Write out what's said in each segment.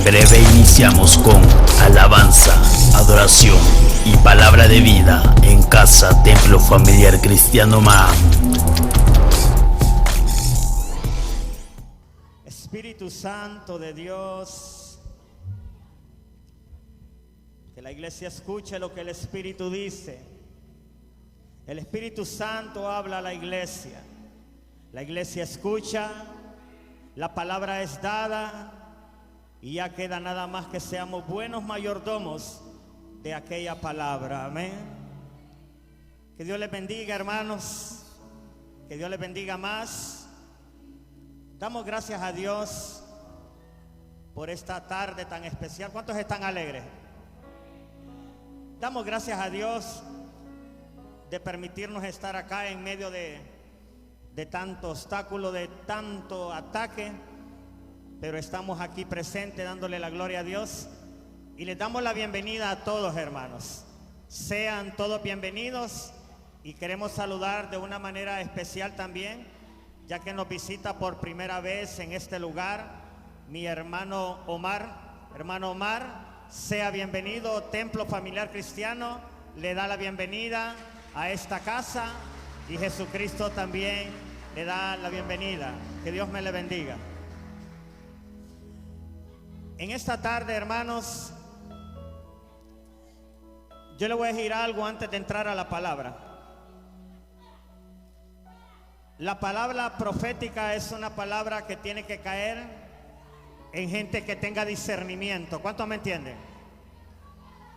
En breve iniciamos con alabanza, adoración y palabra de vida en casa, Templo Familiar Cristiano Omar. Espíritu Santo de Dios, que la iglesia escuche lo que el Espíritu dice. El Espíritu Santo habla a la iglesia escucha, la palabra es dada y ya queda nada más que seamos buenos mayordomos de aquella palabra. Amén. Que Dios les bendiga, hermanos, que Dios les bendiga más. Damos gracias a Dios por esta tarde tan especial. ¿Cuántos están alegres? Damos gracias a Dios de permitirnos estar acá en medio de tanto obstáculo, de tanto ataque, pero estamos aquí presentes dándole la gloria a Dios y les damos la bienvenida a todos, hermanos. Sean todos bienvenidos y queremos saludar de una manera especial también, ya que nos visita por primera vez en este lugar mi hermano Omar. Hermano Omar, sea bienvenido. Templo Familiar Cristiano le da la bienvenida a esta casa y Jesucristo también le da la bienvenida. Que Dios me le bendiga. En esta tarde, hermanos, yo le voy a decir algo antes de entrar a la palabra. La palabra profética es una palabra que tiene que caer en gente que tenga discernimiento. ¿Cuántos me entienden?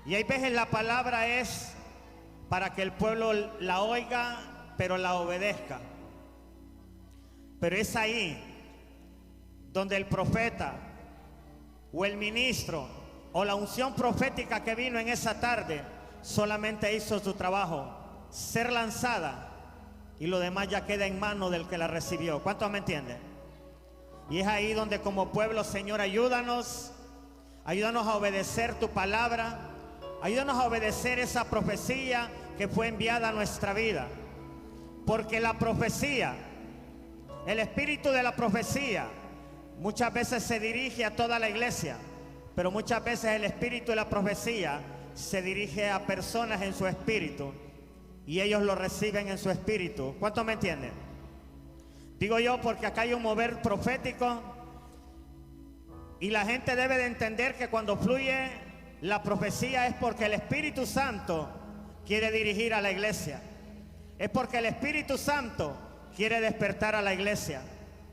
Y hay veces la palabra es para que el pueblo la oiga, pero la obedezca. Pero es ahí donde el profeta o el ministro o la unción profética que vino en esa tarde solamente hizo su trabajo, ser lanzada, y lo demás ya queda en manos del que la recibió. ¿Cuántos me entienden? Y es ahí donde como pueblo, Señor, ayúdanos a obedecer tu palabra, ayúdanos a obedecer esa profecía que fue enviada a nuestra vida. Porque la profecía, el espíritu de la profecía, muchas veces se dirige a toda la iglesia, pero muchas veces el espíritu de la profecía se dirige a personas en su espíritu y ellos lo reciben en su espíritu. ¿Cuántos me entienden? Digo yo porque acá hay un mover profético y la gente debe de entender que cuando fluye la profecía es porque el Espíritu Santo quiere dirigir a la iglesia. Es porque el Espíritu Santo quiere despertar a la iglesia.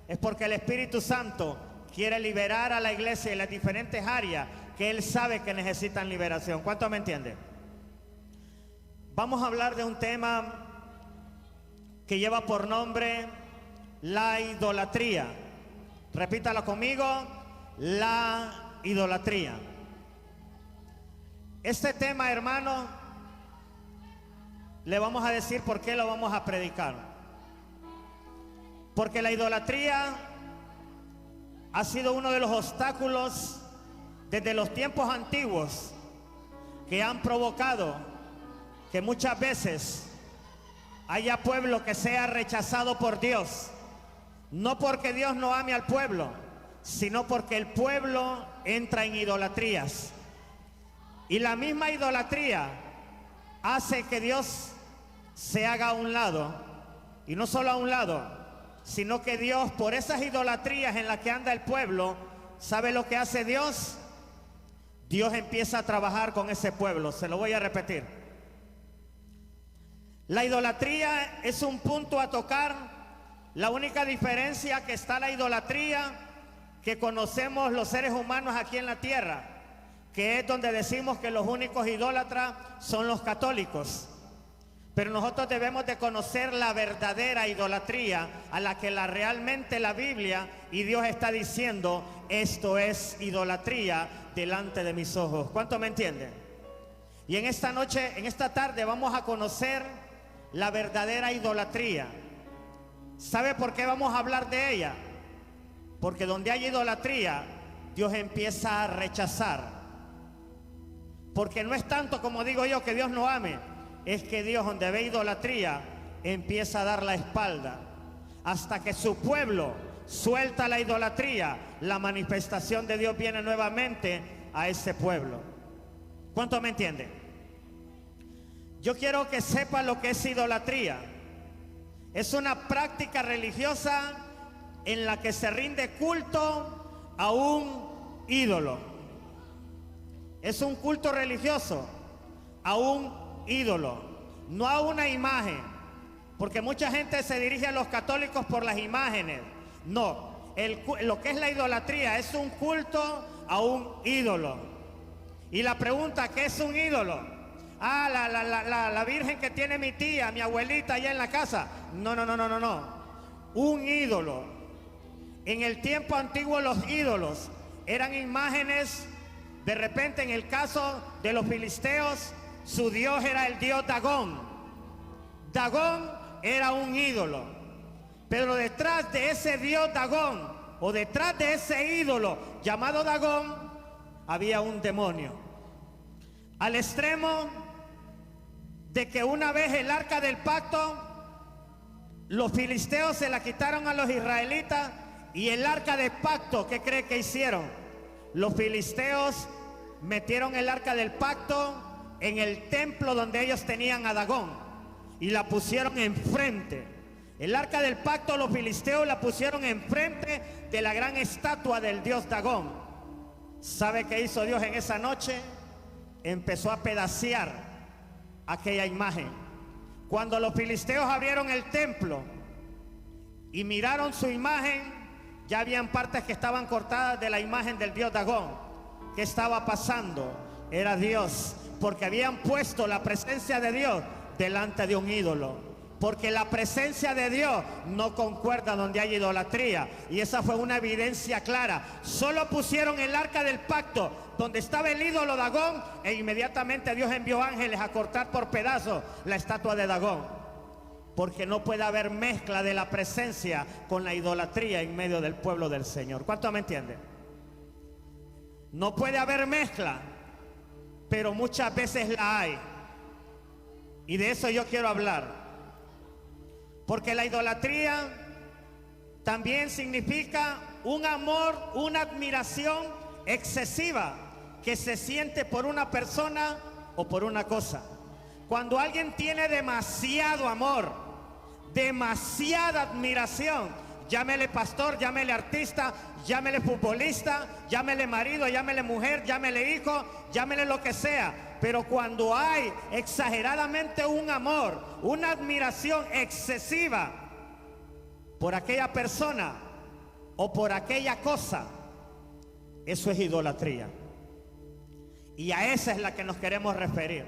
Es porque el Espíritu Santo quiere liberar a la iglesia en las diferentes áreas que Él sabe que necesitan liberación. ¿Cuántos me entienden? Vamos a hablar de un tema que lleva por nombre la idolatría. Repítalo conmigo: la idolatría. Este tema, hermano, le vamos a decir por qué lo vamos a predicar. Porque la idolatría ha sido uno de los obstáculos desde los tiempos antiguos que han provocado que muchas veces haya pueblo que sea rechazado por Dios. No porque Dios no ame al pueblo, sino porque el pueblo entra en idolatrías. Y la misma idolatría hace que Dios se haga a un lado. Y no solo a un lado, sino que Dios, por esas idolatrías en las que anda el pueblo, ¿sabe lo que hace Dios? Dios empieza a trabajar con ese pueblo. Se lo voy a repetir. La idolatría es un punto a tocar. La única diferencia que está la idolatría que conocemos los seres humanos aquí en la tierra, que es donde decimos que los únicos idólatras son los católicos. Pero nosotros debemos de conocer la verdadera idolatría, a la que realmente la Biblia y Dios está diciendo: esto es idolatría delante de mis ojos. ¿Cuántos me entienden? Y en esta noche, en esta tarde, vamos a conocer la verdadera idolatría. ¿Sabe por qué vamos a hablar de ella? Porque donde hay idolatría, Dios empieza a rechazar. Porque no es tanto, como digo yo, que Dios no ame, es que Dios, donde ve idolatría, empieza a dar la espalda hasta que su pueblo suelta la idolatría, la manifestación de Dios viene nuevamente a ese pueblo. ¿Cuánto me entienden? Yo quiero que sepa lo que es idolatría. Es una práctica religiosa en la que se rinde culto a un ídolo. Es un culto religioso a un ídolo, no a una imagen, porque mucha gente se dirige a los católicos por las imágenes. No, lo que es la idolatría es un culto a un ídolo. Y la pregunta, ¿qué es un ídolo? Ah, la virgen que tiene mi tía, mi abuelita allá en la casa. No. Un ídolo. En el tiempo antiguo los ídolos eran imágenes. De repente, en el caso de los filisteos, su dios era el dios Dagón. Dagón era un ídolo. Pero detrás de ese dios Dagón, o detrás de ese ídolo llamado Dagón, había un demonio. Al extremo de que una vez el arca del pacto, los filisteos se la quitaron a los israelitas, y el arca del pacto, ¿qué cree que hicieron? Los filisteos metieron el arca del pacto en el templo donde ellos tenían a Dagón y la pusieron enfrente. El arca del pacto, los filisteos la pusieron enfrente de la gran estatua del dios Dagón. ¿Sabe qué hizo Dios en esa noche? Empezó a pedacear aquella imagen. Cuando los filisteos abrieron el templo y miraron su imagen, ya habían partes que estaban cortadas de la imagen del dios Dagón. ¿Qué estaba pasando? Era Dios, porque habían puesto la presencia de Dios delante de un ídolo. Porque la presencia de Dios no concuerda donde hay idolatría. Y esa fue una evidencia clara. Solo pusieron el arca del pacto donde estaba el ídolo Dagón, e inmediatamente Dios envió ángeles a cortar por pedazos la estatua de Dagón. Porque no puede haber mezcla de la presencia con la idolatría en medio del pueblo del Señor. ¿Cuánto me entienden? No puede haber mezcla, pero muchas veces la hay. Y de eso yo quiero hablar. Porque la idolatría también significa un amor, una admiración excesiva que se siente por una persona o por una cosa. Cuando alguien tiene demasiado amor, demasiada admiración, llámele pastor, llámele artista, llámele futbolista, llámele marido, llámele mujer, llámele hijo, llámele lo que sea. Pero cuando hay exageradamente un amor, una admiración excesiva por aquella persona o por aquella cosa, eso es idolatría. Y a esa es la que nos queremos referir.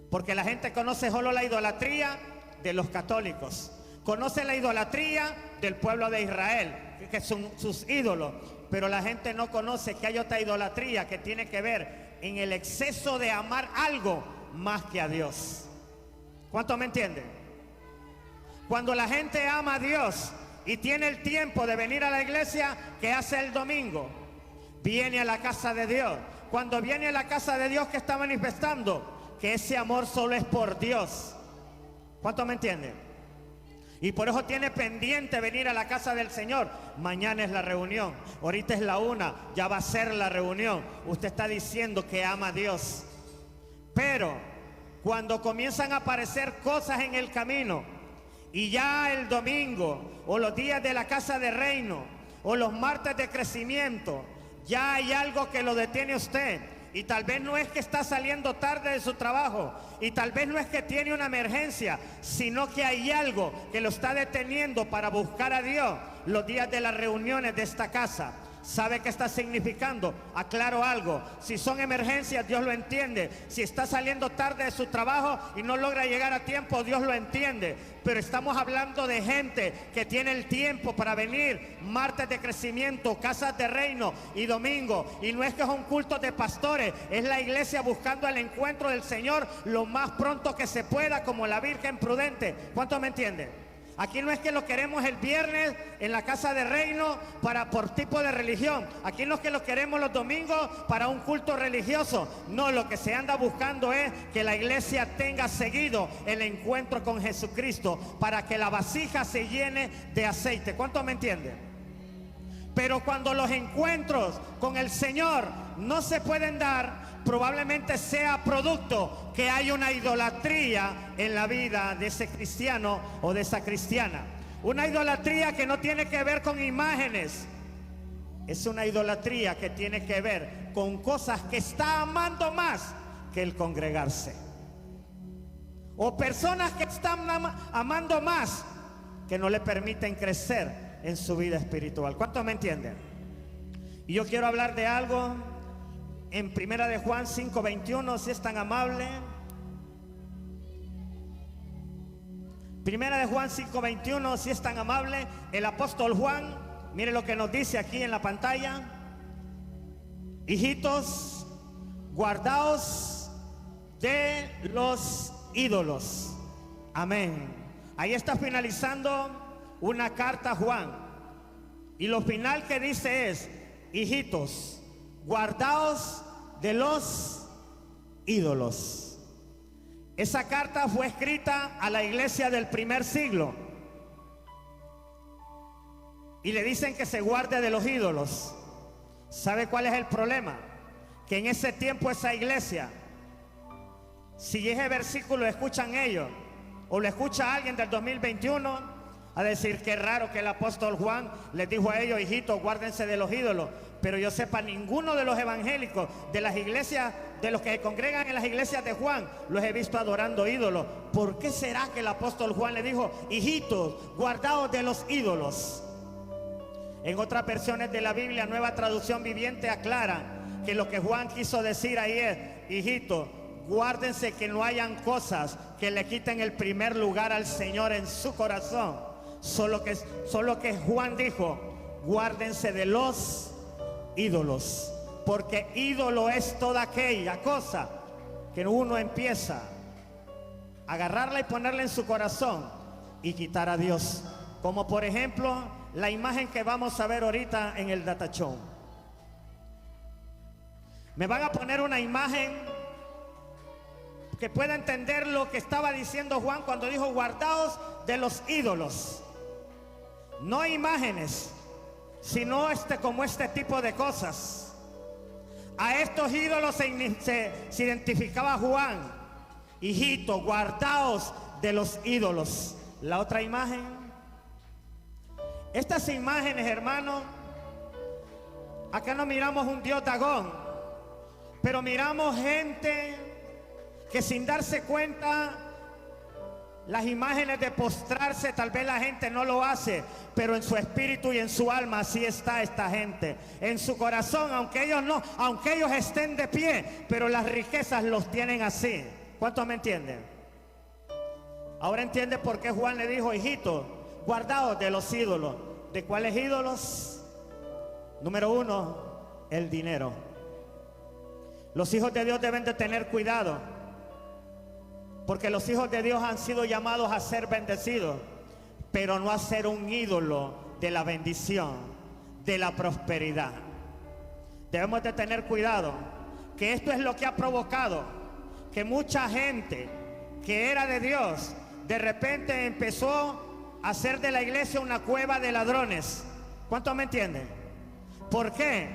Porque la gente conoce solo la idolatría de los católicos. Conoce la idolatría del pueblo de Israel, que son sus ídolos. Pero la gente no conoce que hay otra idolatría que tiene que ver en el exceso de amar algo más que a Dios. ¿Cuánto me entienden? Cuando la gente ama a Dios y tiene el tiempo de venir a la iglesia, ¿qué hace el domingo? Viene a la casa de Dios. Cuando viene a la casa de Dios, ¿qué está manifestando? Que ese amor solo es por Dios. ¿Cuánto me entienden? Y por eso tiene pendiente venir a la casa del Señor. Mañana es la reunión, ahorita es la 1, ya va a ser la reunión. Usted está diciendo que ama a Dios. Pero cuando comienzan a aparecer cosas en el camino, y ya el domingo, o los días de la casa de reino, o los martes de crecimiento, ya hay algo que lo detiene a usted. Y tal vez no es que está saliendo tarde de su trabajo, y tal vez no es que tiene una emergencia, sino que hay algo que lo está deteniendo para buscar a Dios los días de las reuniones de esta casa. ¿Sabe qué está significando? Aclaro algo: si son emergencias, Dios lo entiende. Si está saliendo tarde de su trabajo y no logra llegar a tiempo, Dios lo entiende. Pero estamos hablando de gente que tiene el tiempo para venir martes de crecimiento, casas de reino y domingo. Y no es que es un culto de pastores, es la iglesia buscando el encuentro del Señor lo más pronto que se pueda, como la Virgen prudente. ¿Cuántos me entienden? Aquí no es que lo queremos el viernes en la casa de reino por tipo de religión. Aquí no es que lo queremos los domingos para un culto religioso. No, lo que se anda buscando es que la iglesia tenga seguido el encuentro con Jesucristo para que la vasija se llene de aceite. ¿Cuánto me entienden? Pero cuando los encuentros con el Señor no se pueden dar, probablemente sea producto que hay una idolatría en la vida de ese cristiano o de esa cristiana. Una idolatría que no tiene que ver con imágenes. Es una idolatría que tiene que ver con cosas que está amando más que el congregarse. O personas que están amando más que no le permiten crecer en su vida espiritual. ¿Cuántos me entienden? Y yo quiero hablar de algo en Primera de Juan 5:21, si es tan amable. Primera de Juan 5:21, si es tan amable. El apóstol Juan, mire lo que nos dice aquí en la pantalla. Hijitos, guardaos de los ídolos. Amén. Ahí está finalizando una carta a Juan. Y lo final que dice es: hijitos, guardaos de los ídolos. Esa carta fue escrita a la iglesia del primer siglo. Y le dicen que se guarde de los ídolos. ¿Sabe cuál es el problema? Que en ese tiempo esa iglesia, si ese versículo lo escuchan ellos, o lo escucha alguien del 2021, a decir que raro que el apóstol Juan les dijo a ellos: hijitos, guárdense de los ídolos. Pero yo sepa, ninguno de los evangélicos de las iglesias, de los que se congregan en las iglesias de Juan, los he visto adorando ídolos. ¿Por qué será que el apóstol Juan le dijo: hijitos, guardaos de los ídolos? En otras versiones de la Biblia, Nueva Traducción Viviente, aclara que lo que Juan quiso decir ahí es: hijitos, guárdense que no hayan cosas que le quiten el primer lugar al Señor en su corazón. Solo que Juan dijo: guárdense de los ídolos, porque ídolo es toda aquella cosa que uno empieza a agarrarla y ponerla en su corazón y quitar a Dios, como por ejemplo la imagen que vamos a ver ahorita en el data show. Me van a poner una imagen que pueda entender lo que estaba diciendo Juan cuando dijo: guardaos de los ídolos. No imágenes, sino como este tipo de cosas. A estos ídolos se identificaba Juan: hijito, guardaos de los ídolos. La otra imagen. Estas imágenes, hermano, acá no miramos un dios Dagón, pero miramos gente que sin darse cuenta, las imágenes de postrarse, tal vez la gente no lo hace, pero en su espíritu y en su alma así está esta gente. En su corazón, aunque ellos estén de pie, pero las riquezas los tienen así. ¿Cuántos me entienden? Ahora entiende por qué Juan le dijo: hijito, guardaos de los ídolos. ¿De cuáles ídolos? Número uno, el dinero. Los hijos de Dios deben de tener cuidado, porque los hijos de Dios han sido llamados a ser bendecidos, pero no a ser un ídolo de la bendición, de la prosperidad. Debemos de tener cuidado, que esto es lo que ha provocado que mucha gente que era de Dios, de repente empezó a hacer de la iglesia una cueva de ladrones. ¿Cuántos me entienden? ¿Por qué?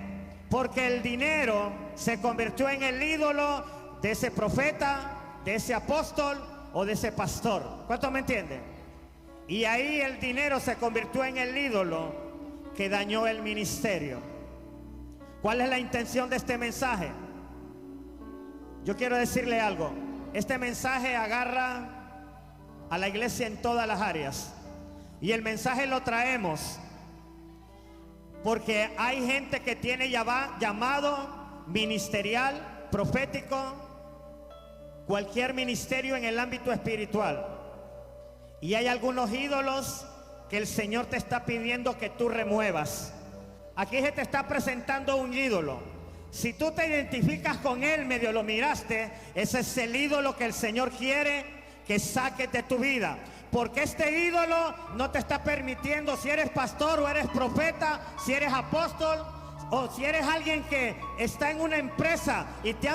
Porque el dinero se convirtió en el ídolo de ese profeta, de ese apóstol o de ese pastor. ¿Cuántos me entienden? Y ahí el dinero se convirtió en el ídolo que dañó el ministerio. ¿Cuál es la intención de este mensaje? Yo quiero decirle algo. Este mensaje agarra a la iglesia en todas las áreas, y el mensaje lo traemos porque hay gente que tiene llamado ministerial, profético, cualquier ministerio en el ámbito espiritual, y hay algunos ídolos que el Señor te está pidiendo que tú remuevas. Aquí se te está presentando un ídolo. Si tú te identificas con él, medio lo miraste, ese es el ídolo que el Señor quiere que saques de tu vida. Porque este ídolo no te está permitiendo, si eres pastor o eres profeta, si eres apóstol o si eres alguien que está en una empresa y te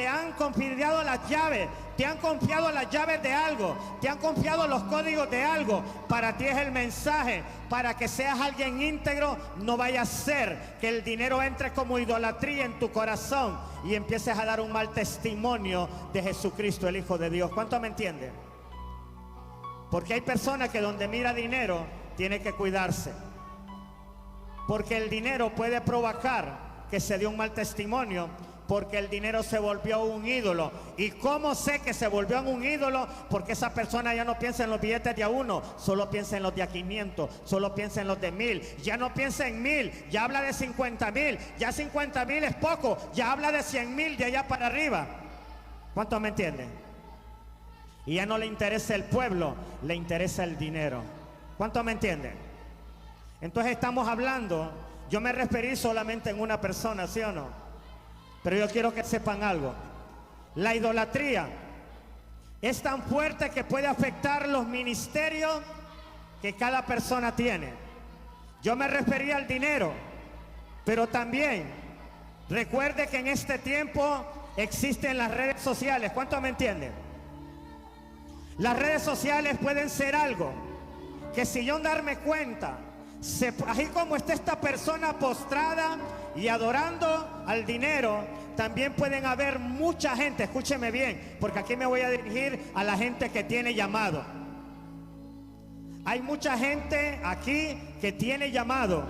han confiado las llaves, te han confiado las llaves de algo, te han confiado los códigos de algo. Para ti es el mensaje, para que seas alguien íntegro. No vaya a ser que el dinero entre como idolatría en tu corazón y empieces a dar un mal testimonio de Jesucristo, el Hijo de Dios. ¿Cuánto me entienden? Porque hay personas que donde mira dinero tiene que cuidarse, porque el dinero puede provocar que se dé un mal testimonio, porque el dinero se volvió un ídolo. ¿Y cómo sé que se volvió un ídolo? Porque esa persona ya no piensa en los billetes de a 1, solo piensa en los de a 500, solo piensa en los de 1000, ya no piensa en 1000, ya habla de 50,000, ya 50,000 es poco, ya habla de 100,000 de allá para arriba. ¿Cuántos me entienden? Y ya no le interesa el pueblo, le interesa el dinero. ¿Cuántos me entienden? Entonces estamos hablando, yo me referí solamente en una persona, ¿sí o no? Pero yo quiero que sepan algo. La idolatría es tan fuerte que puede afectar los ministerios que cada persona tiene. Yo me refería al dinero, pero también recuerde que en este tiempo existen las redes sociales. ¿Cuántos me entienden? Las redes sociales pueden ser algo que, si yo darme cuenta, así como está esta persona postrada y adorando al dinero, también pueden haber mucha gente, escúcheme bien, porque aquí me voy a dirigir a la gente que tiene llamado. Hay mucha gente aquí que tiene llamado,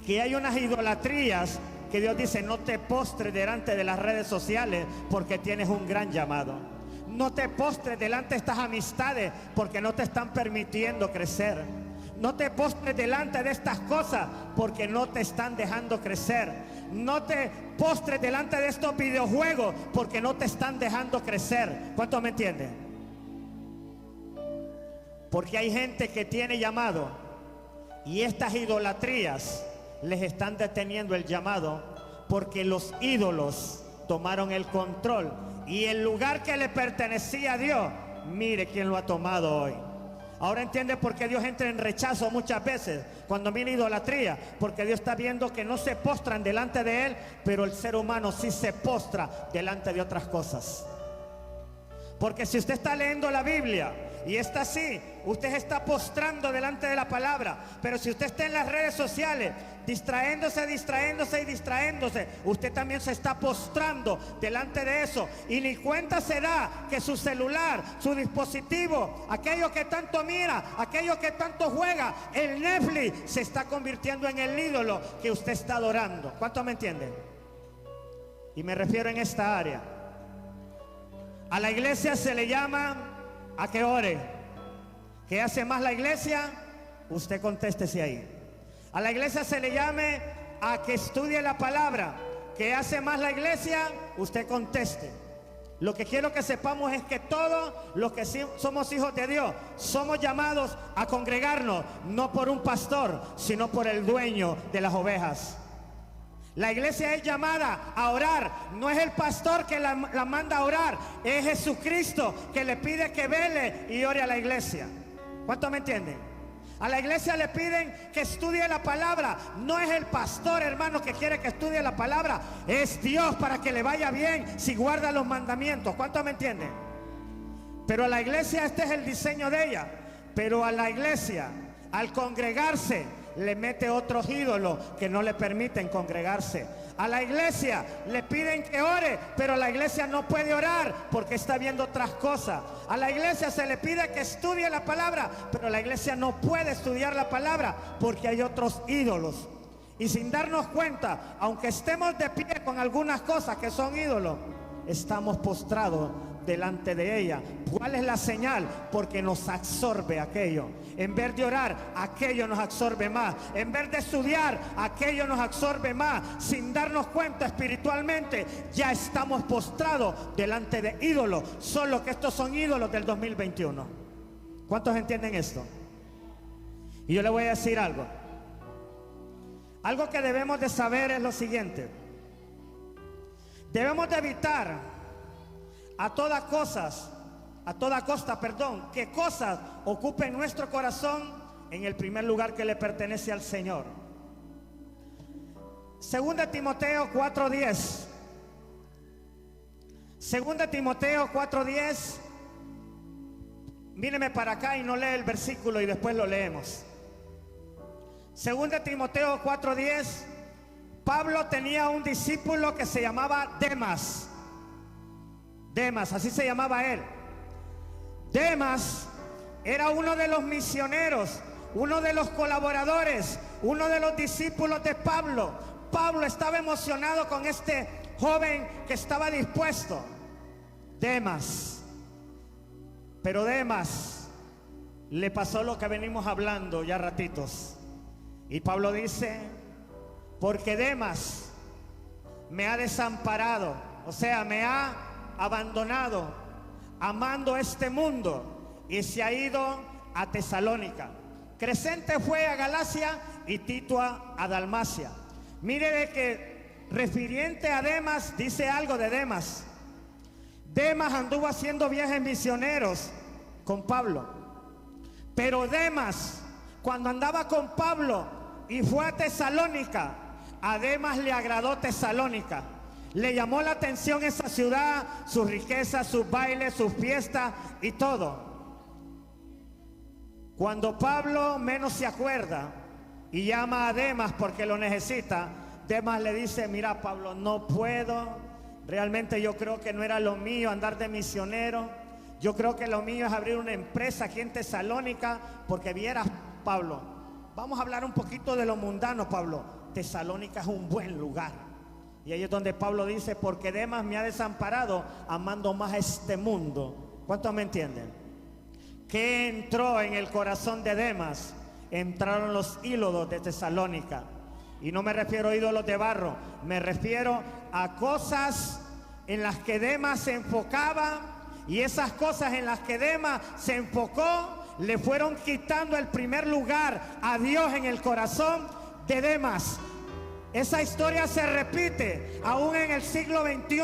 que hay unas idolatrías que Dios dice: no te postres delante de las redes sociales porque tienes un gran llamado. No te postres delante de estas amistades porque no te están permitiendo crecer. No te postres delante de estas cosas porque no te están dejando crecer. No te postres delante de estos videojuegos porque no te están dejando crecer. ¿Cuántos me entienden? Porque hay gente que tiene llamado y estas idolatrías les están deteniendo el llamado, porque los ídolos tomaron el control y el lugar que le pertenecía a Dios, mire quién lo ha tomado hoy. Ahora entiende por qué Dios entra en rechazo muchas veces cuando viene idolatría, porque Dios está viendo que no se postran delante de Él, pero el ser humano sí se postra delante de otras cosas. Porque si usted está leyendo la Biblia y está así, usted se está postrando delante de la palabra. Pero si usted está en las redes sociales distrayéndose, usted también se está postrando delante de eso, y ni cuenta se da que su celular, su dispositivo, aquello que tanto mira, aquello que tanto juega, el Netflix, se está convirtiendo en el ídolo que usted está adorando. ¿Cuántos me entienden? Y me refiero en esta área. A la iglesia se le llama a que ore. ¿Qué hace más la iglesia? Usted contéstese ahí. A la iglesia se le llame a que estudie la palabra. ¿Qué hace más la iglesia? Usted conteste. Lo que quiero que sepamos es que todos los que somos hijos de Dios somos llamados a congregarnos, no por un pastor, sino por el dueño de las ovejas. La iglesia es llamada a orar. No es el pastor que la manda a orar, es Jesucristo que le pide que vele y ore a la iglesia. ¿Cuántos me entienden? A la iglesia le piden que estudie la palabra. No es el pastor, hermano, que quiere que estudie la palabra, es Dios para que le vaya bien si guarda los mandamientos. ¿Cuántos me entienden? Pero a la iglesia, este es el diseño de ella. Pero a la iglesia, al congregarse, le mete otros ídolos que no le permiten congregarse. A la iglesia le piden que ore, pero la iglesia no puede orar porque está viendo otras cosas. A la iglesia se le pide que estudie la palabra, pero la iglesia no puede estudiar la palabra porque hay otros ídolos. Y sin darnos cuenta, aunque estemos de pie con algunas cosas que son ídolos, estamos postrados delante de ella. ¿Cuál es la señal? Porque nos absorbe aquello. En vez de orar, aquello nos absorbe más. En vez de estudiar, aquello nos absorbe más. Sin darnos cuenta, espiritualmente ya estamos postrados delante de ídolos. Solo que estos son ídolos del 2021. ¿Cuántos entienden esto? Y yo le voy a decir algo. Algo que debemos de saber es lo siguiente. Debemos de evitar a todas cosas a toda costa, perdón, que cosas ocupen nuestro corazón en el primer lugar que le pertenece al Señor. 2 Timoteo 4:10. 2 Timoteo 4:10. Míreme para acá y no lee el versículo y después lo leemos. 2 Timoteo 4:10. Pablo tenía un discípulo que se llamaba Demas. Demas, así se llamaba él. Demas era uno de los misioneros, uno de los colaboradores, uno de los discípulos de Pablo. Pablo estaba emocionado con este joven que estaba dispuesto. Demas. Pero Demas le pasó lo que venimos hablando ya ratitos. Y Pablo dice, porque Demas me ha desamparado, o sea, me ha abandonado, amando este mundo, y se ha ido a Tesalónica. Crescente fue a Galacia y Tito a Dalmacia. Mire de que refiriente a Demas, dice algo de Demas. Demas anduvo haciendo viajes misioneros con Pablo. Pero Demas, cuando andaba con Pablo y fue a Tesalónica, a Demas le agradó Tesalónica. Le llamó la atención esa ciudad, sus riquezas, sus bailes, sus fiestas y todo. Cuando Pablo menos se acuerda y llama a Demas porque lo necesita, Demas le dice, mira Pablo, no puedo, realmente yo creo que no era lo mío andar de misionero, yo creo que lo mío es abrir una empresa aquí en Tesalónica, porque vieras Pablo, vamos a hablar un poquito de lo mundano Pablo, Tesalónica es un buen lugar. Y ahí es donde Pablo dice, porque Demas me ha desamparado amando más a este mundo. ¿Cuántos me entienden? ¿Qué entró en el corazón de Demas? Entraron los ídolos de Tesalónica. Y no me refiero a ídolos de barro, me refiero a cosas en las que Demas se enfocaba, y esas cosas en las que Demas se enfocó le fueron quitando el primer lugar a Dios en el corazón de Demas. Esa historia se repite aún en el siglo XXI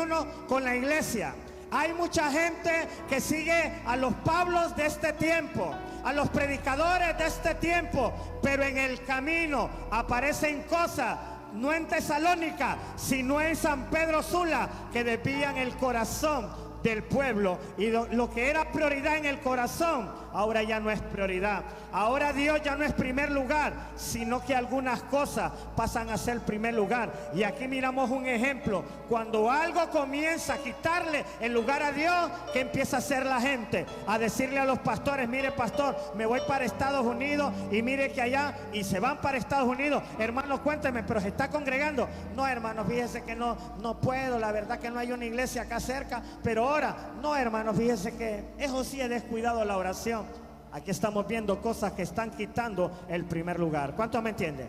con la iglesia. Hay mucha gente que sigue a los Pablos de este tiempo, a los predicadores de este tiempo, pero en el camino aparecen cosas, no en Tesalónica, sino en San Pedro Sula, que desvían el corazón del pueblo, y lo que era prioridad en el corazón ahora ya no es prioridad. Ahora Dios ya no es primer lugar, sino que algunas cosas pasan a ser primer lugar. Y aquí miramos un ejemplo: cuando algo comienza a quitarle el lugar a Dios, ¿qué empieza a hacer la gente? A decirle a los pastores: mire pastor, me voy para Estados Unidos y mire que allá, y se van para Estados Unidos. Hermano, cuénteme, pero se está congregando. No, hermano, fíjese que no puedo, la verdad que no hay una iglesia acá cerca, pero ahora, no, hermano, fíjese que eso sí he descuidado la oración. Aquí estamos viendo cosas que están quitando el primer lugar. ¿Cuántos me entienden?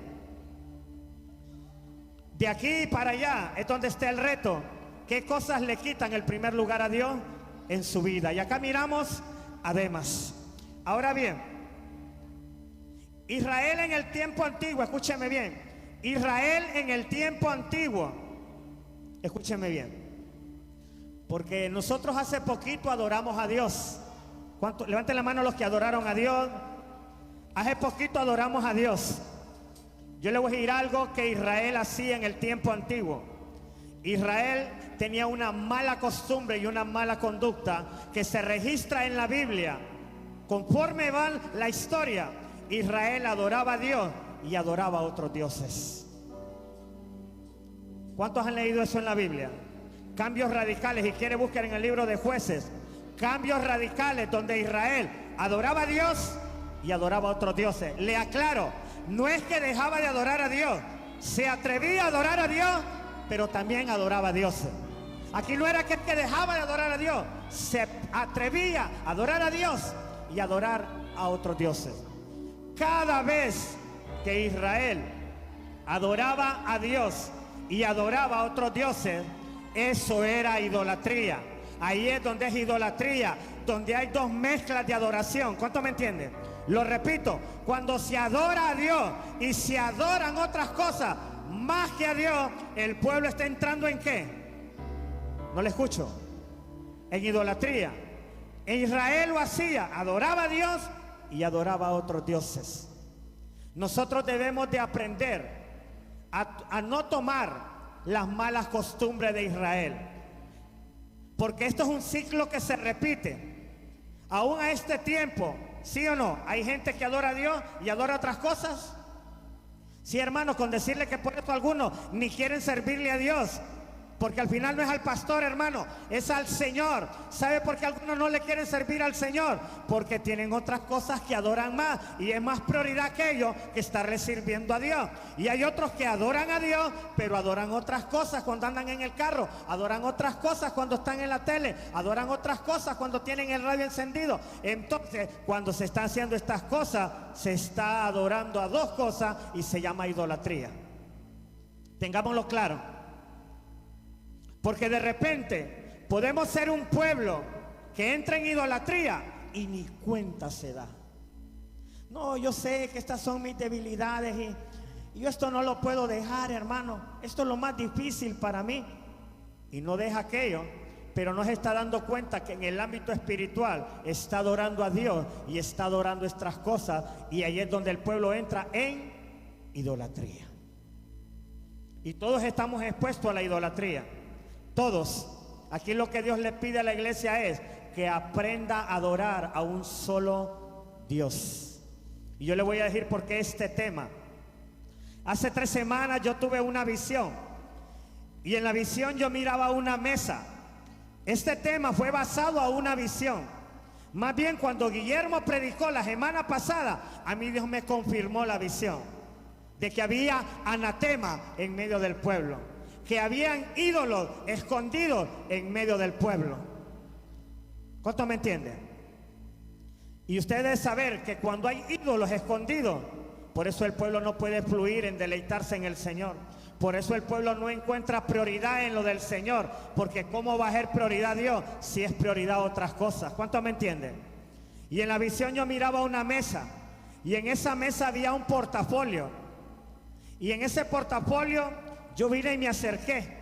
De aquí para allá es donde está el reto. ¿Qué cosas le quitan el primer lugar a Dios en su vida? Y acá miramos a Demas. Ahora bien, Israel en el tiempo antiguo, escúcheme bien, Israel en el tiempo antiguo, escúcheme bien, porque nosotros hace poquito adoramos a Dios. ¿Cuánto? Levanten la mano los que adoraron a Dios. Hace poquito adoramos a Dios. Yo le voy a decir algo que Israel hacía en el tiempo antiguo. Israel tenía una mala costumbre y una mala conducta que se registra en la Biblia. Conforme va la historia, Israel adoraba a Dios y adoraba a otros dioses. ¿Cuántos han leído eso en la Biblia? Cambios radicales, y quiere buscar en el libro de Jueces, cambios radicales donde Israel adoraba a Dios y adoraba a otros dioses. Le aclaro, no es que dejaba de adorar a Dios, se atrevía a adorar a Dios, pero también adoraba a dioses. Aquí no era que dejaba de adorar a Dios, se atrevía a adorar a Dios y adorar a otros dioses. Cada vez que Israel adoraba a Dios y adoraba a otros dioses, eso era idolatría. Ahí es donde es idolatría, donde hay dos mezclas de adoración. ¿Cuánto me entienden? Lo repito, cuando se adora a Dios y se adoran otras cosas más que a Dios, el pueblo está entrando ¿en qué? No le escucho. En idolatría. Israel lo hacía, adoraba a Dios y adoraba a otros dioses. Nosotros debemos de aprender a no tomar las malas costumbres de Israel, porque esto es un ciclo que se repite. Aún a este tiempo, ¿sí o no? Hay gente que adora a Dios y adora otras cosas. Sí, hermanos, con decirle que por eso algunos ni quieren servirle a Dios, porque al final no es al pastor, hermano, es al Señor. ¿Sabe por qué algunos no le quieren servir al Señor? Porque tienen otras cosas que adoran más, y es más prioridad aquello que estarle sirviendo a Dios. Y hay otros que adoran a Dios, pero adoran otras cosas cuando andan en el carro, adoran otras cosas cuando están en la tele, adoran otras cosas cuando tienen el radio encendido. Entonces, cuando se están haciendo estas cosas, se está adorando a dos cosas y se llama idolatría. Tengámoslo claro. Porque de repente podemos ser un pueblo que entra en idolatría y ni cuenta se da. No, yo sé que estas son mis debilidades y yo esto no lo puedo dejar, hermano. Esto es lo más difícil para mí. Y no deja aquello, pero no se está dando cuenta que en el ámbito espiritual está adorando a Dios y está adorando estas cosas. Y ahí es donde el pueblo entra en idolatría. Y todos estamos expuestos a la idolatría. Todos. Aquí lo que Dios le pide a la iglesia es que aprenda a adorar a un solo Dios. Y yo le voy a decir por qué este tema. Hace 3 semanas yo tuve una visión, y en la visión yo miraba una mesa. Este tema fue basado a una visión. Más bien, cuando Guillermo predicó la semana pasada, a mí Dios me confirmó la visión de que había anatema en medio del pueblo, que habían ídolos escondidos en medio del pueblo. ¿Cuánto me entienden? Y ustedes deben saber que cuando hay ídolos escondidos, por eso el pueblo no puede fluir en deleitarse en el Señor. Por eso el pueblo no encuentra prioridad en lo del Señor, porque ¿cómo va a ser prioridad Dios si es prioridad otras cosas? ¿Cuánto me entienden? Y en la visión yo miraba una mesa, y en esa mesa había un portafolio, y en ese portafolio yo vine y me acerqué,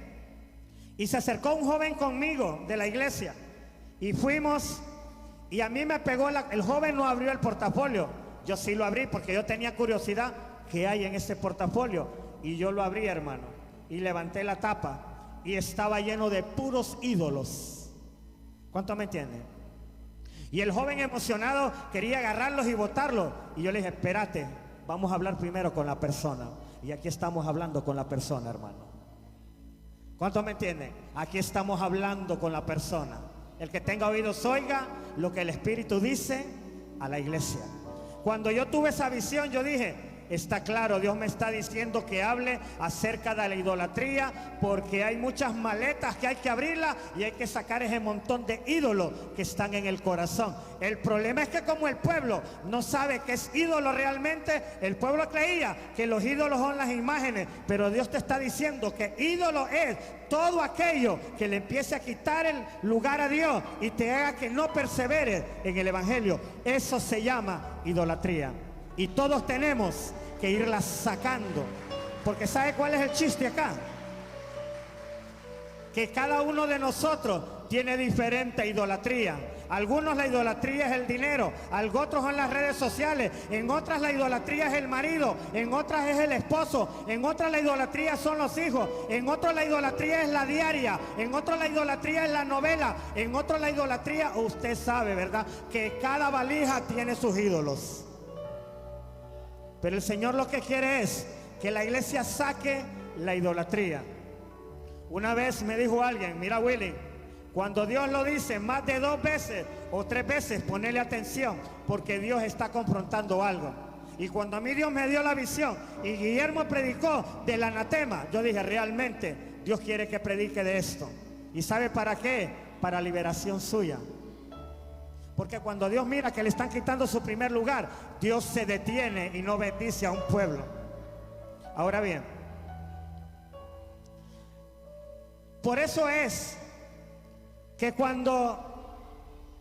y se acercó un joven conmigo de la iglesia, y fuimos, y a mí me pegó el joven no abrió el portafolio, yo sí lo abrí porque yo tenía curiosidad qué hay en ese portafolio, y yo lo abrí, hermano, y levanté la tapa, y estaba lleno de puros ídolos. ¿Cuánto me entienden? Y el joven emocionado quería agarrarlos y botarlos, y yo le dije, espérate, vamos a hablar primero con la persona. Y aquí estamos hablando con la persona, hermano. ¿Cuánto me entienden? Aquí estamos hablando con la persona. El que tenga oídos oiga lo que el Espíritu dice a la iglesia. Cuando yo tuve esa visión, yo dije, está claro, Dios me está diciendo que hable acerca de la idolatría, porque hay muchas maletas que hay que abrirlas y hay que sacar ese montón de ídolos que están en el corazón. El problema es que como el pueblo no sabe qué es ídolo realmente, el pueblo creía que los ídolos son las imágenes, pero Dios te está diciendo que ídolo es todo aquello que le empiece a quitar el lugar a Dios y te haga que no perseveres en el evangelio. Eso se llama idolatría. Y todos tenemos que irla sacando. Porque ¿sabe cuál es el chiste acá? Que cada uno de nosotros tiene diferente idolatría. Algunos la idolatría es el dinero, otros son las redes sociales, en otras la idolatría es el marido, en otras es el esposo, en otras la idolatría son los hijos, en otros la idolatría es la diaria, en otros la idolatría es la novela, en otros la idolatría, usted sabe, ¿verdad? Que cada valija tiene sus ídolos. Pero el Señor lo que quiere es que la iglesia saque la idolatría. Una vez me dijo alguien, mira Willy, cuando Dios lo dice más de 2 veces o 3 veces, ponele atención, porque Dios está confrontando algo. Y cuando a mí Dios me dio la visión y Guillermo predicó del anatema, yo dije, realmente Dios quiere que predique de esto. ¿Y sabe para qué? Para liberación suya. Porque cuando Dios mira que le están quitando su primer lugar, Dios se detiene y no bendice a un pueblo. Ahora bien, por eso es que cuando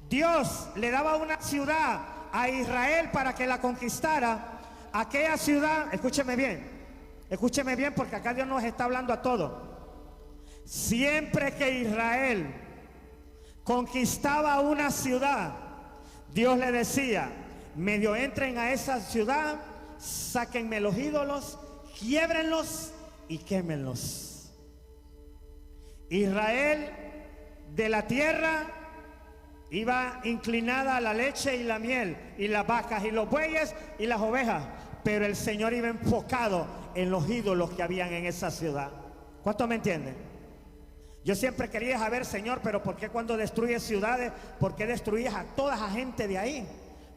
Dios le daba una ciudad a Israel para que la conquistara, aquella ciudad, escúcheme bien porque acá Dios nos está hablando a todos. Siempre que Israel conquistaba una ciudad, Dios le decía, medio entren a esa ciudad, sáquenme los ídolos, quiébrenlos y quémenlos. Israel de la tierra iba inclinada a la leche y la miel, y las vacas y los bueyes y las ovejas, pero el Señor iba enfocado en los ídolos que habían en esa ciudad. ¿Cuántos me entienden? Yo siempre quería saber, Señor, pero ¿por qué cuando destruyes ciudades, por qué destruyes a toda esa gente de ahí?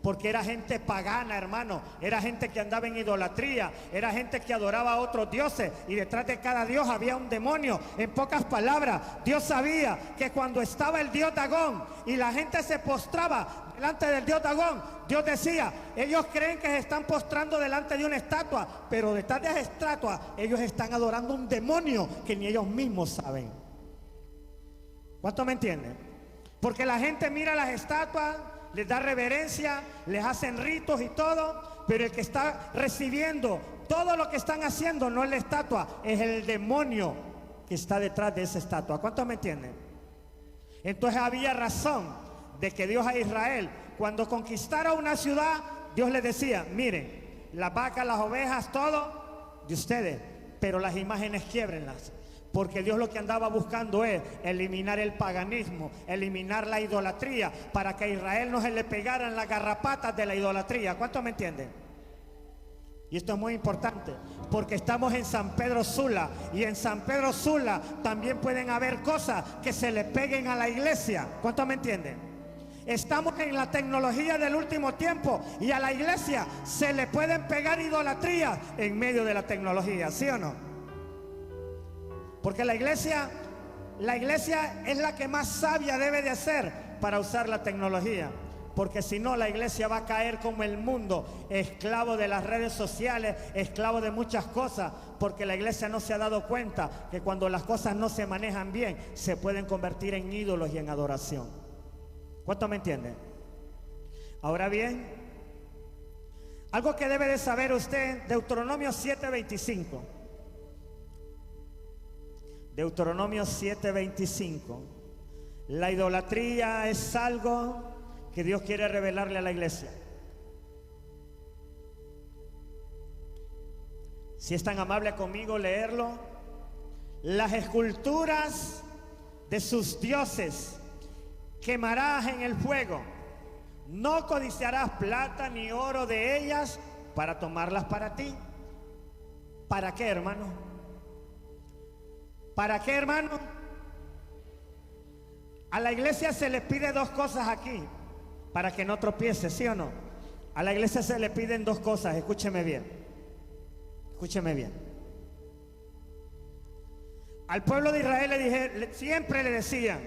Porque era gente pagana, hermano. Era gente que andaba en idolatría. Era gente que adoraba a otros dioses. Y detrás de cada dios había un demonio. En pocas palabras, Dios sabía que cuando estaba el dios Dagón y la gente se postraba delante del dios Dagón, Dios decía, ellos creen que se están postrando delante de una estatua, pero detrás de esa estatua ellos están adorando un demonio que ni ellos mismos saben. ¿Cuánto me entienden? Porque la gente mira las estatuas, les da reverencia, les hacen ritos y todo, pero el que está recibiendo todo lo que están haciendo no es la estatua, es el demonio que está detrás de esa estatua. ¿Cuántos me entienden? Entonces había razón de que Dios a Israel, cuando conquistara una ciudad, Dios les decía, miren, las vacas, las ovejas, todo de ustedes, pero las imágenes quiébrenlas. Porque Dios lo que andaba buscando es eliminar el paganismo, eliminar la idolatría, para que a Israel no se le pegaran las garrapatas de la idolatría. ¿Cuántos me entienden? Y esto es muy importante, porque estamos en San Pedro Sula, y en San Pedro Sula también pueden haber cosas que se le peguen a la iglesia. ¿Cuántos me entienden? Estamos en la tecnología del último tiempo, y a la iglesia se le pueden pegar idolatrías en medio de la tecnología, ¿sí o no? Porque la iglesia es la que más sabia debe de ser para usar la tecnología. Porque si no, la iglesia va a caer como el mundo, esclavo de las redes sociales, esclavo de muchas cosas. Porque la iglesia no se ha dado cuenta que cuando las cosas no se manejan bien, se pueden convertir en ídolos y en adoración. ¿Cuántos me entienden? Ahora bien, algo que debe de saber usted, Deuteronomio 7:25. Deuteronomio 7:25. La idolatría es algo que Dios quiere revelarle a la iglesia. Si es tan amable conmigo leerlo. Las esculturas de sus dioses quemarás en el fuego. No codiciarás plata ni oro de ellas para tomarlas para ti. ¿Para qué, hermano? ¿Para qué, hermano? A la iglesia se le pide dos cosas aquí, para que no tropiece, ¿sí o no? A la iglesia se le piden dos cosas, escúcheme bien. Escúcheme bien. Al pueblo de Israel siempre le decían,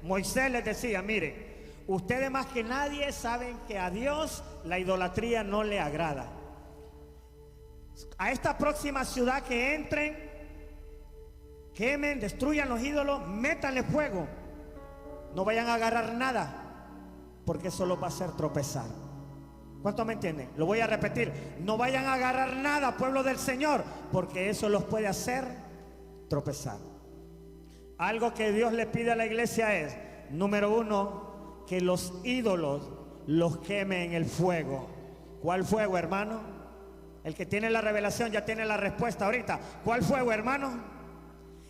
Moisés les decía, mire, ustedes más que nadie saben que a Dios la idolatría no le agrada. A esta próxima ciudad que entren, quemen, destruyan los ídolos, métanle fuego. No vayan a agarrar nada, porque eso los va a hacer tropezar. ¿Cuántos me entienden? Lo voy a repetir. No vayan a agarrar nada, pueblo del Señor, porque eso los puede hacer tropezar. Algo que Dios le pide a la iglesia es, número uno, que los ídolos los queme en el fuego. ¿Cuál fuego, hermano? El que tiene la revelación ya tiene la respuesta ahorita. ¿Cuál fuego, hermano?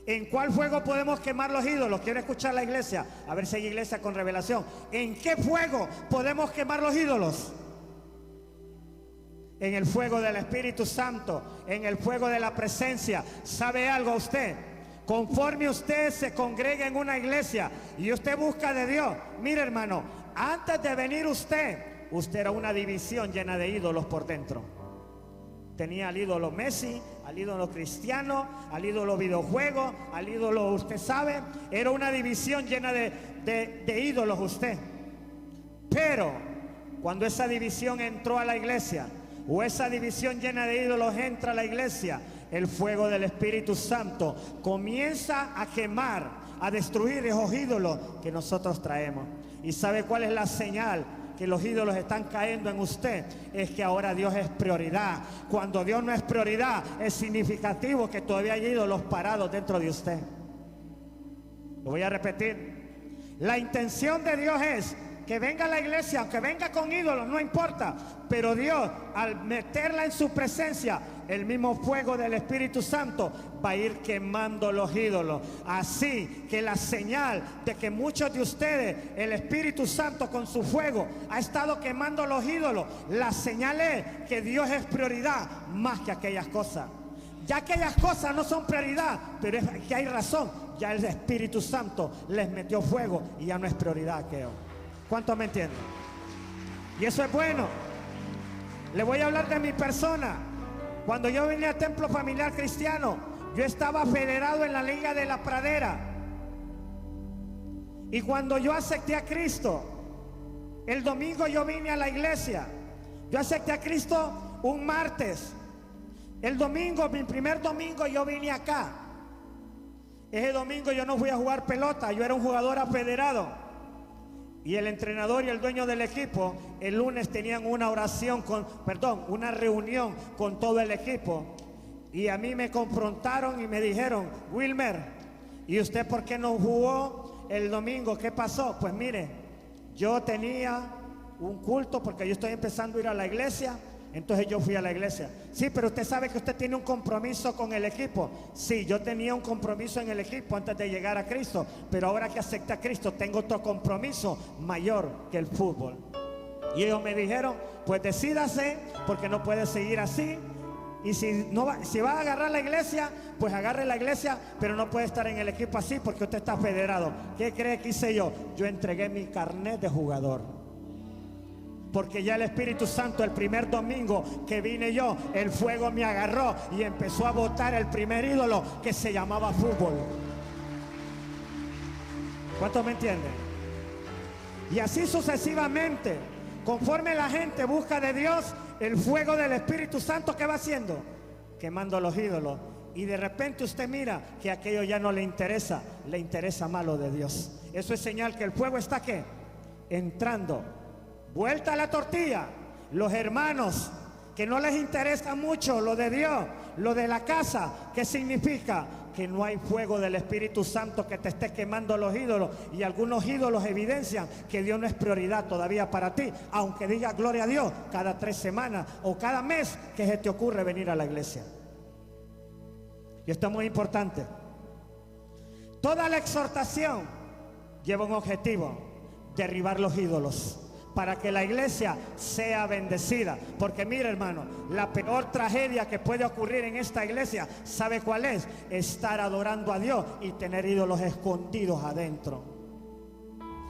¿En cuál fuego podemos quemar los ídolos? Quiero escuchar la iglesia, a ver si hay iglesia con revelación. ¿En qué fuego podemos quemar los ídolos? En el fuego del Espíritu Santo, en el fuego de la presencia. ¿Sabe algo usted? Conforme usted se congrega en una iglesia y usted busca de Dios, mire, hermano, antes de venir usted era una división llena de ídolos por dentro. Tenía al ídolo Messi, al ídolo cristiano, al ídolo videojuego, al ídolo, usted sabe, era una división llena de ídolos usted. Pero cuando esa división entró a la iglesia, o esa división llena de ídolos entra a la iglesia, el fuego del Espíritu Santo comienza a quemar, a destruir esos ídolos que nosotros traemos. ¿Y sabe cuál es la señal que los ídolos están cayendo en usted? Es que ahora Dios es prioridad. Cuando Dios no es prioridad, es significativo que todavía hay ídolos parados dentro de usted. Lo voy a repetir. La intención de Dios es que venga a la iglesia, aunque venga con ídolos, no importa. Pero Dios, al meterla en su presencia, el mismo fuego del Espíritu Santo va a ir quemando los ídolos. Así que la señal de que muchos de ustedes, el Espíritu Santo con su fuego ha estado quemando los ídolos, la señal es que Dios es prioridad más que aquellas cosas. Ya aquellas cosas no son prioridad, pero es que hay razón. Ya el Espíritu Santo les metió fuego y ya no es prioridad aquello. ¿Cuántos me entienden? Y eso es bueno. Le voy a hablar de mi persona. Cuando yo vine al Templo Familiar Cristiano, yo estaba federado en la Liga de la Pradera. Y cuando yo acepté a Cristo, el domingo yo vine a la iglesia. Yo acepté a Cristo un martes. El domingo, mi primer domingo, yo vine acá. Ese domingo yo no fui a jugar pelota, yo era un jugador afederado. Y el entrenador y el dueño del equipo el lunes tenían una una reunión con todo el equipo. Y a mí me confrontaron y me dijeron: Wilmer, ¿y usted por qué no jugó el domingo? ¿Qué pasó? Pues mire, yo tenía un culto porque yo estoy empezando a ir a la iglesia. Entonces yo fui a la iglesia. Sí, pero usted sabe que usted tiene un compromiso con el equipo. Sí, yo tenía un compromiso en el equipo antes de llegar a Cristo, pero ahora que acepté a Cristo tengo otro compromiso mayor que el fútbol. Y ellos me dijeron: pues decídase, porque no puede seguir así. Y si va a agarrar la iglesia, pues agarre la iglesia, pero no puede estar en el equipo así porque usted está federado. ¿Qué cree que hice yo? Yo entregué mi carnet de jugador. Porque ya el Espíritu Santo, el primer domingo que vine yo, el fuego me agarró y empezó a botar el primer ídolo que se llamaba fútbol. ¿Cuántos me entienden? Y así sucesivamente, conforme la gente busca de Dios, el fuego del Espíritu Santo, ¿qué va haciendo? Quemando los ídolos. Y de repente usted mira que aquello ya no le interesa más lo de Dios. Eso es señal que el fuego está ¿qué? Entrando. Vuelta a la tortilla. Los hermanos que no les interesa mucho lo de Dios, lo de la casa, ¿qué significa? Que no hay fuego del Espíritu Santo que te esté quemando los ídolos. Y algunos ídolos evidencian que Dios no es prioridad todavía para ti, aunque digas gloria a Dios cada 3 semanas o cada mes que se te ocurre venir a la iglesia. Y esto es muy importante. Toda la exhortación lleva un objetivo: derribar los ídolos, para que la iglesia sea bendecida. Porque mire, hermano, la peor tragedia que puede ocurrir en esta iglesia, ¿sabe cuál es? Estar adorando a Dios y tener ídolos escondidos adentro.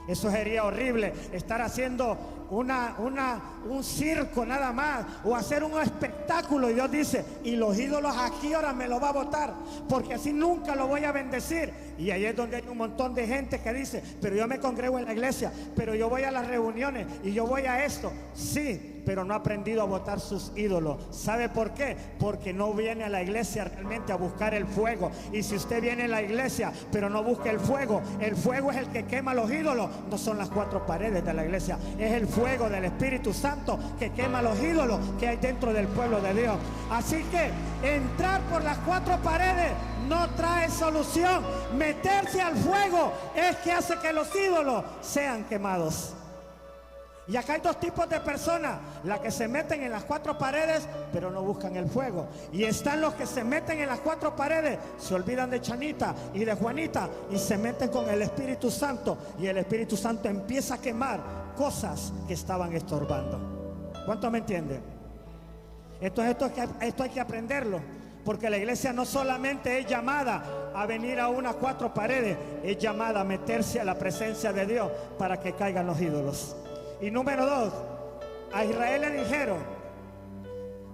Eso sería horrible, estar haciendo un circo nada más, o hacer un espectáculo, y Dios dice: y los ídolos aquí ahora me lo va a botar, porque así nunca lo voy a bendecir. Y ahí es donde hay un montón de gente que dice: pero yo me congrego en la iglesia, pero yo voy a las reuniones y yo voy a esto. Sí, pero no ha aprendido a botar sus ídolos. ¿Sabe por qué? Porque no viene a la iglesia realmente a buscar el fuego. Y si usted viene a la iglesia pero no busca el fuego es el que quema los ídolos. No son las 4 paredes de la iglesia, es el fuego del Espíritu Santo que quema los ídolos que hay dentro del pueblo de Dios. Así que entrar por las 4 paredes no trae solución. Meterse al fuego es que hace que los ídolos sean quemados. Y acá hay 2 tipos de personas: las que se meten en las 4 paredes pero no buscan el fuego, y están los que se meten en las 4 paredes, se olvidan de Chanita y de Juanita y se meten con el Espíritu Santo, y el Espíritu Santo empieza a quemar cosas que estaban estorbando. ¿Cuántos me entienden? Esto hay que aprenderlo, porque la iglesia no solamente es llamada a venir a unas 4 paredes, es llamada a meterse a la presencia de Dios para que caigan los ídolos. Y número 2, a Israel le dijeron,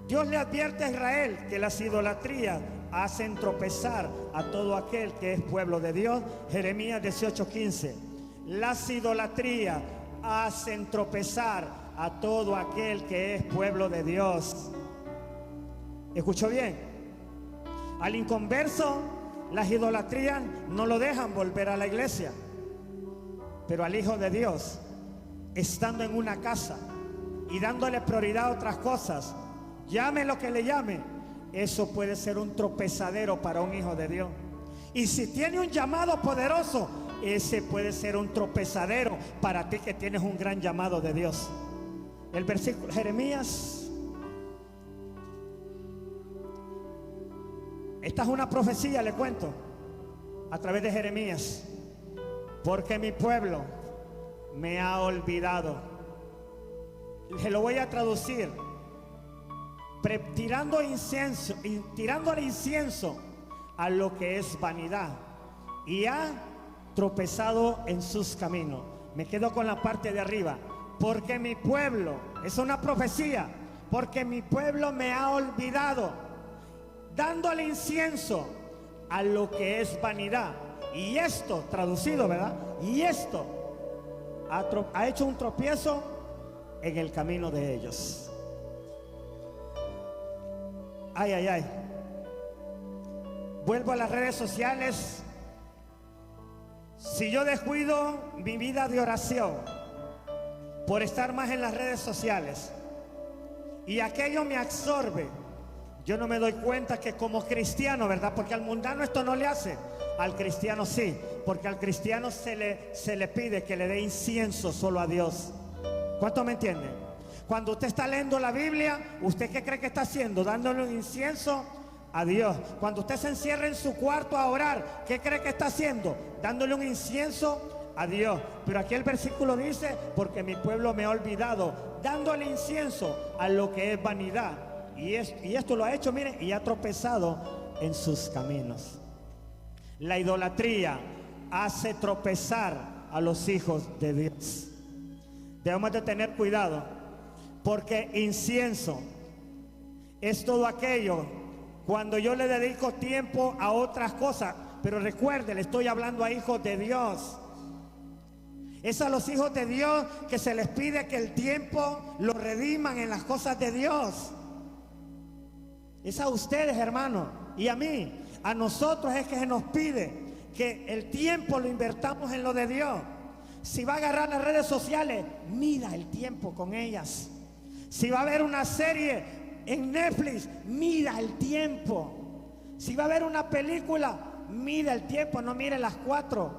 Dios le advierte a Israel que las idolatrías hacen tropezar a todo aquel que es pueblo de Dios. Jeremías 18:15. Las idolatrías hacen tropezar a todo aquel que es pueblo de Dios. ¿Escuchó bien? Al inconverso, las idolatrías no lo dejan volver a la iglesia. Pero al Hijo de Dios, estando en una casa y dándole prioridad a otras cosas, llame lo que le llame, eso puede ser un tropezadero para un hijo de Dios. Y si tiene un llamado poderoso, ese puede ser un tropezadero para ti que tienes un gran llamado de Dios. El versículo Jeremías, esta es una profecía, le cuento, a través de Jeremías. Porque mi pueblo me ha olvidado. Se lo voy a traducir. Tirando incienso, tirando al incienso a lo que es vanidad, y ha tropezado en sus caminos. Me quedo con la parte de arriba. Porque mi pueblo, es una profecía, porque mi pueblo me ha olvidado, dando al incienso a lo que es vanidad. Y esto, traducido, ¿verdad? Y esto ha hecho un tropiezo en el camino de ellos. Ay, ay, ay. Vuelvo a las redes sociales. Si yo descuido mi vida de oración por estar más en las redes sociales y aquello me absorbe, yo no me doy cuenta que como cristiano, ¿verdad? Porque al mundano esto no le hace, al cristiano sí, porque al cristiano se le pide que le dé incienso solo a Dios. ¿Cuánto me entienden? Cuando usted está leyendo la Biblia, ¿usted qué cree que está haciendo? Dándole un incienso a Dios. Cuando usted se encierra en su cuarto a orar, ¿qué cree que está haciendo? Dándole un incienso a Dios. Pero aquí el versículo dice, porque mi pueblo me ha olvidado, dándole incienso a lo que es vanidad. Y esto lo ha hecho, miren, y ha tropezado en sus caminos. La idolatría hace tropezar a los hijos de Dios. Debemos de tener cuidado, porque incienso es todo aquello cuando yo le dedico tiempo a otras cosas. Pero recuerde, le estoy hablando a hijos de Dios. Es a los hijos de Dios que se les pide que el tiempo lo rediman en las cosas de Dios. Es a ustedes, hermanos, y a mí. A nosotros es que se nos pide que el tiempo lo invertamos en lo de Dios. Si va a agarrar las redes sociales, mida el tiempo con ellas. Si va a ver una serie en Netflix, mida el tiempo. Si va a ver una película, mida el tiempo. No mire las 4,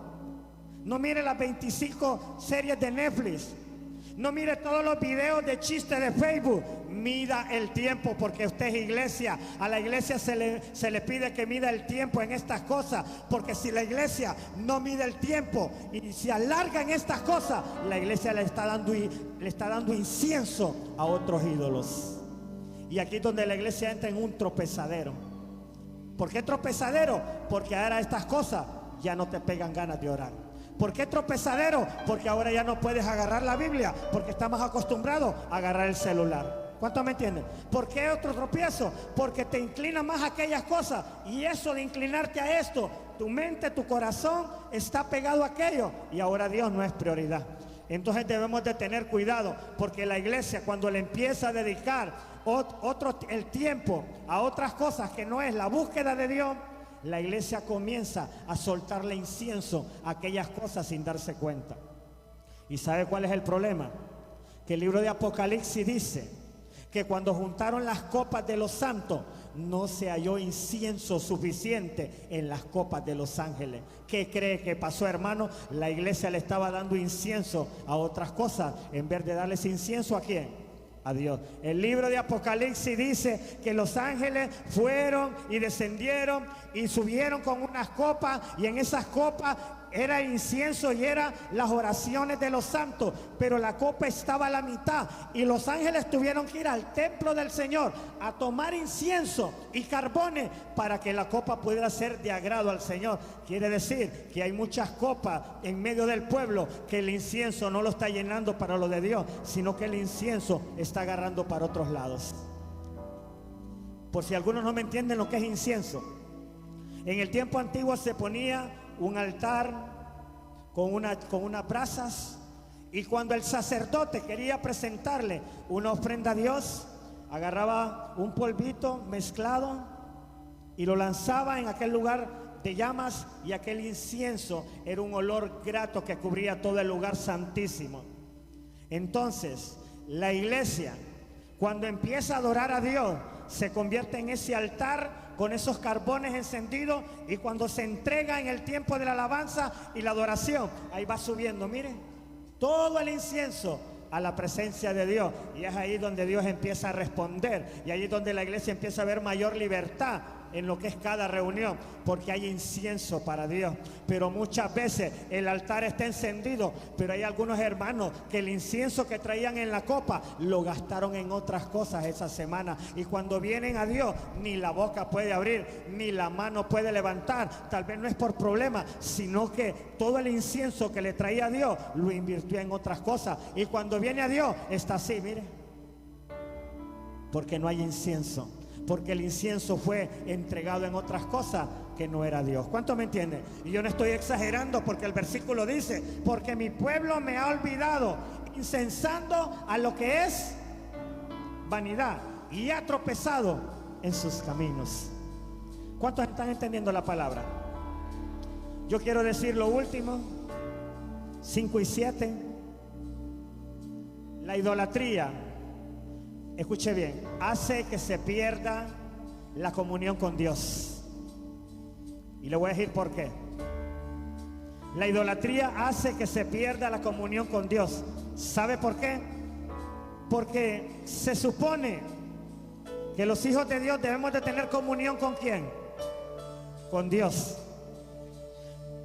no mire las 25 series de Netflix, no mire todos los videos de chistes de Facebook. Mida el tiempo, porque usted es iglesia. A la iglesia se le pide que mida el tiempo en estas cosas, porque si la iglesia no mide el tiempo y se alarga en estas cosas, la iglesia le está dando incienso a otros ídolos. Y aquí es donde la iglesia entra en un tropezadero. ¿Por qué tropezadero? Porque ahora estas cosas ya no te pegan ganas de orar. ¿Por qué tropezadero? Porque ahora ya no puedes agarrar la Biblia, porque estamos acostumbrados a agarrar el celular. ¿Cuántos me entienden? ¿Por qué otro tropiezo? Porque te inclina más a aquellas cosas. Y eso de inclinarte a esto, tu mente, tu corazón está pegado a aquello. Y ahora Dios no es prioridad. Entonces debemos de tener cuidado, porque la iglesia, cuando le empieza a dedicar el tiempo a otras cosas que no es la búsqueda de Dios, la iglesia comienza a soltarle incienso a aquellas cosas sin darse cuenta. ¿Y sabe cuál es el problema? Que el libro de Apocalipsis dice que cuando juntaron las copas de los santos, no se halló incienso suficiente en las copas de los ángeles. ¿Qué cree que pasó, hermano? La iglesia le estaba dando incienso a otras cosas en vez de darles incienso ¿a quién? A Dios. El libro de Apocalipsis dice que los ángeles fueron y descendieron y subieron con unas copas, y en esas copas era incienso y eran las oraciones de los santos, pero la copa estaba a la mitad y los ángeles tuvieron que ir al templo del Señor a tomar incienso y carbones para que la copa pudiera ser de agrado al Señor. Quiere decir que hay muchas copas en medio del pueblo que el incienso no lo está llenando para lo de Dios, sino que el incienso está agarrando para otros lados. Por si algunos no me entienden lo que es incienso, en el tiempo antiguo se ponía un altar con unas brasas, y cuando el sacerdote quería presentarle una ofrenda a Dios, agarraba un polvito mezclado y lo lanzaba en aquel lugar de llamas, y aquel incienso era un olor grato que cubría todo el lugar santísimo. Entonces la iglesia, cuando empieza a adorar a Dios, se convierte en ese altar con esos carbones encendidos, y cuando se entrega en el tiempo de la alabanza y la adoración, ahí va subiendo, mire, todo el incienso a la presencia de Dios. Y es ahí donde Dios empieza a responder, y ahí es donde la iglesia empieza a ver mayor libertad en lo que es cada reunión, porque hay incienso para Dios. Pero muchas veces el altar está encendido, pero hay algunos hermanos que el incienso que traían en la copa lo gastaron en otras cosas esa semana, y cuando vienen a Dios ni la boca puede abrir, ni la mano puede levantar. Tal vez no es por problema, sino que todo el incienso que le traía a Dios lo invirtió en otras cosas, y cuando viene a Dios está así, mire, porque no hay incienso, porque el incienso fue entregado en otras cosas que no era Dios. ¿Cuánto me entienden? Y yo no estoy exagerando, porque el versículo dice: porque mi pueblo me ha olvidado, incensando a lo que es vanidad, y ha tropezado en sus caminos. ¿Cuántos están entendiendo la palabra? Yo quiero decir lo último, 5 y 7. La idolatría, escuche bien, hace que se pierda la comunión con Dios. Y le voy a decir por qué. La idolatría hace que se pierda la comunión con Dios. ¿Sabe por qué? Porque se supone que los hijos de Dios debemos de tener comunión ¿con quién? Con Dios.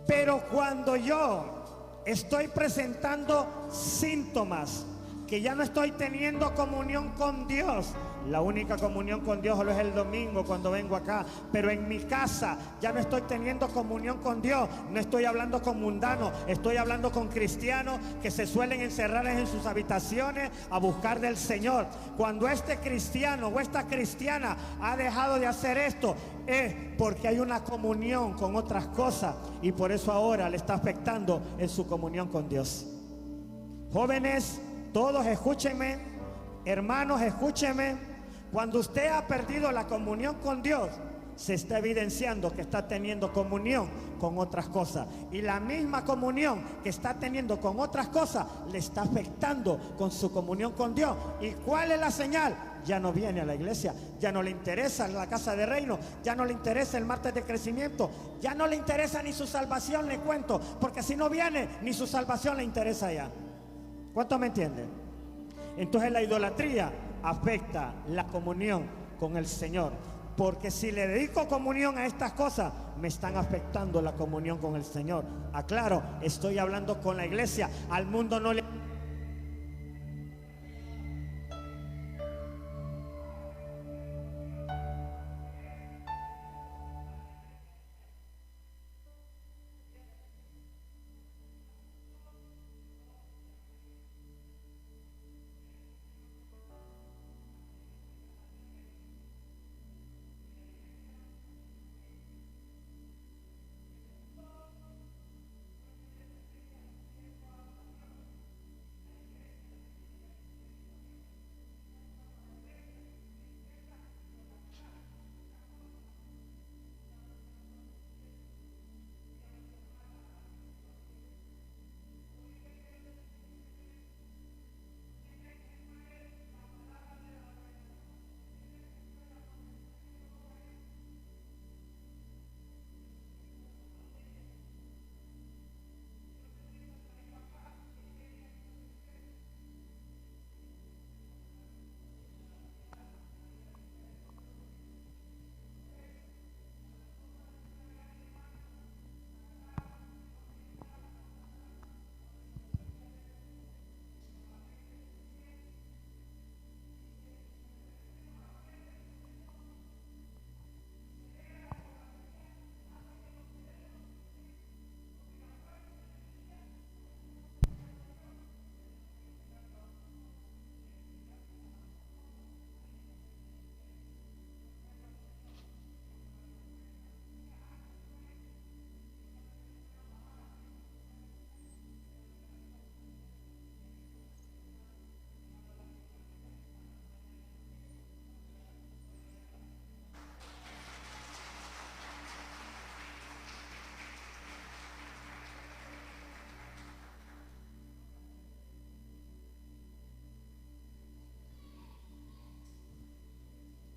Pero cuando yo estoy presentando síntomas que ya no estoy teniendo comunión con Dios, la única comunión con Dios solo es el domingo cuando vengo acá, pero en mi casa ya no estoy teniendo comunión con Dios. No estoy hablando con mundanos, estoy hablando con cristianos que se suelen encerrar en sus habitaciones a buscar del Señor. Cuando este cristiano o esta cristiana ha dejado de hacer esto, es porque hay una comunión con otras cosas, y por eso ahora le está afectando en su comunión con Dios. Jóvenes, todos escúchenme, hermanos, escúchenme. Cuando usted ha perdido la comunión con Dios, se está evidenciando que está teniendo comunión con otras cosas, y la misma comunión que está teniendo con otras cosas le está afectando con su comunión con Dios. ¿Y cuál es la señal? Ya no viene a la iglesia, ya no le interesa la casa de reino, ya no le interesa el martes de crecimiento, ya no le interesa ni su salvación, le cuento, porque si no viene, ni su salvación le interesa ya. ¿Cuántos me entienden? Entonces la idolatría afecta la comunión con el Señor, porque si le dedico comunión a estas cosas, me están afectando la comunión con el Señor. Aclaro, estoy hablando con la iglesia, al mundo no le...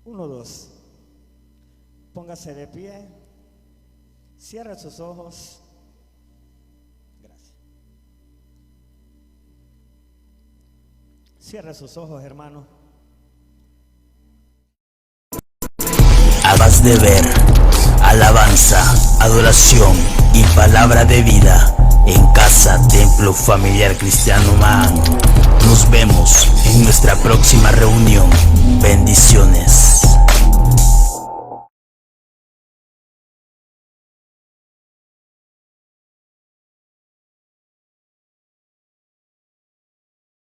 Uno, dos. Póngase de pie. Cierre sus ojos. Gracias. Cierre sus ojos, hermano. Acabas de ver alabanza, adoración y palabra de vida en Casa Templo Familiar Cristiano Man. Nos vemos en nuestra próxima reunión. Bendiciones.